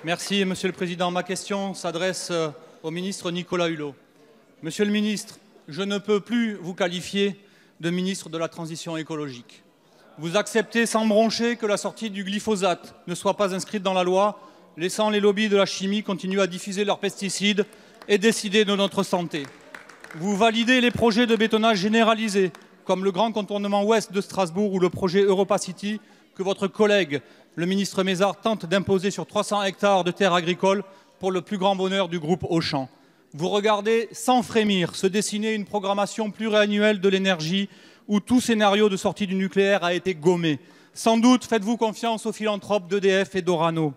Merci, Monsieur le Président. Ma question s'adresse au ministre Nicolas Hulot. Monsieur le ministre, je ne peux plus vous qualifier de ministre de la Transition écologique. Vous acceptez sans broncher que la sortie du glyphosate ne soit pas inscrite dans la loi, laissant les lobbies de la chimie continuer à diffuser leurs pesticides et décider de notre santé. Vous validez les projets de bétonnage généralisés, comme le grand contournement ouest de Strasbourg ou le projet Europa City, que votre collègue, le ministre Mézard, tente d'imposer sur 300 hectares de terres agricoles pour le plus grand bonheur du groupe Auchan. Vous regardez sans frémir se dessiner une programmation pluriannuelle de l'énergie où tout scénario de sortie du nucléaire a été gommé. Sans doute faites-vous confiance aux philanthropes d'EDF et d'Orano.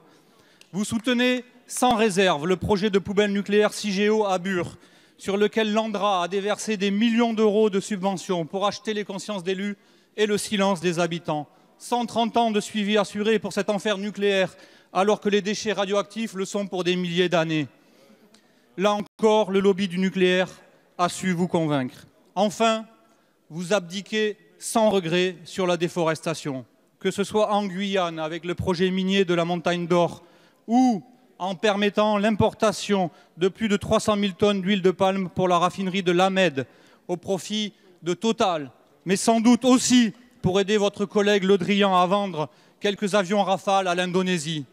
Vous soutenez sans réserve le projet de poubelle nucléaire Cigéo à Bure, sur lequel l'Andra a déversé des millions d'euros de subventions pour acheter les consciences d'élus et le silence des habitants. 130 ans de suivi assuré pour cet enfer nucléaire, alors que les déchets radioactifs le sont pour des milliers d'années. Là encore, le lobby du nucléaire a su vous convaincre. Enfin, vous abdiquez sans regret sur la déforestation, que ce soit en Guyane avec le projet minier de la Montagne d'Or ou en permettant l'importation de plus de 300 000 tonnes d'huile de palme pour la raffinerie de l'Amed au profit de Total, mais sans doute aussi pour aider votre collègue Le Drian à vendre quelques avions Rafale à l'Indonésie.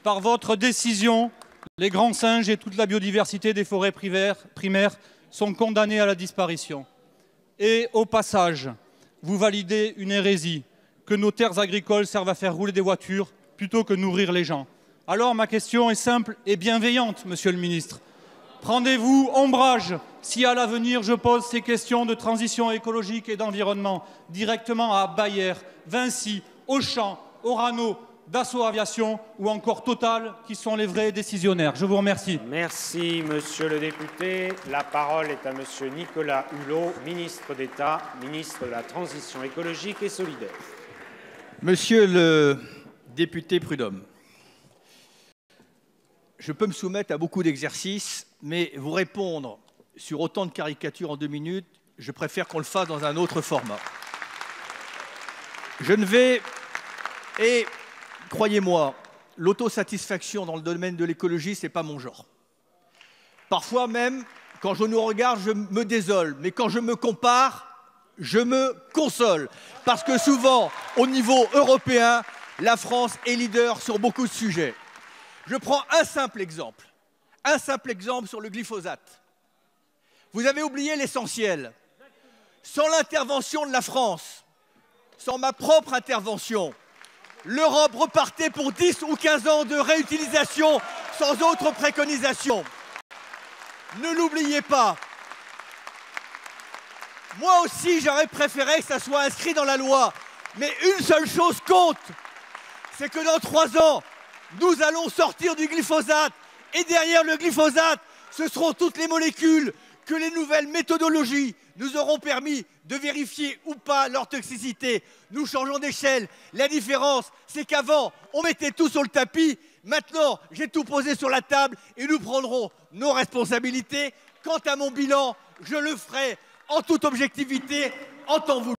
Par votre décision, les grands singes et toute la biodiversité des forêts primaires sont condamnés à la disparition. Et au passage, vous validez une hérésie, que nos terres agricoles servent à faire rouler des voitures plutôt que nourrir les gens. Alors ma question est simple et bienveillante, Monsieur le ministre. Prendrez-vous ombrage si à l'avenir je pose ces questions de transition écologique et d'environnement directement à Bayer, Vinci, Auchan, Orano, Dassault Aviation ou encore Total, qui sont les vrais décisionnaires? Je vous remercie. Merci, Monsieur le député. La parole est à Monsieur Nicolas Hulot, ministre d'État, ministre de la Transition écologique et solidaire. Monsieur le député Prudhomme, je peux me soumettre à beaucoup d'exercices, mais vous répondre sur autant de caricatures en 2 minutes, je préfère qu'on le fasse dans un autre format. Et croyez-moi, l'autosatisfaction dans le domaine de l'écologie, ce n'est pas mon genre. Parfois même, quand je nous regarde, je me désole, mais quand je me compare, je me console. Parce que souvent, au niveau européen, la France est leader sur beaucoup de sujets. Je prends un simple exemple sur le glyphosate. Vous avez oublié l'essentiel. Sans l'intervention de la France, sans ma propre intervention, l'Europe repartait pour 10 ou 15 ans de réutilisation sans autre préconisation. Ne l'oubliez pas. Moi aussi, j'aurais préféré que ça soit inscrit dans la loi. Mais une seule chose compte, c'est que dans 3 ans, nous allons sortir du glyphosate. Et derrière le glyphosate, ce seront toutes les molécules que les nouvelles méthodologies nous auront permis de vérifier ou pas leur toxicité. Nous changeons d'échelle. La différence, c'est qu'avant, on mettait tout sur le tapis. Maintenant, j'ai tout posé sur la table et nous prendrons nos responsabilités. Quant à mon bilan, je le ferai en toute objectivité, en temps voulu.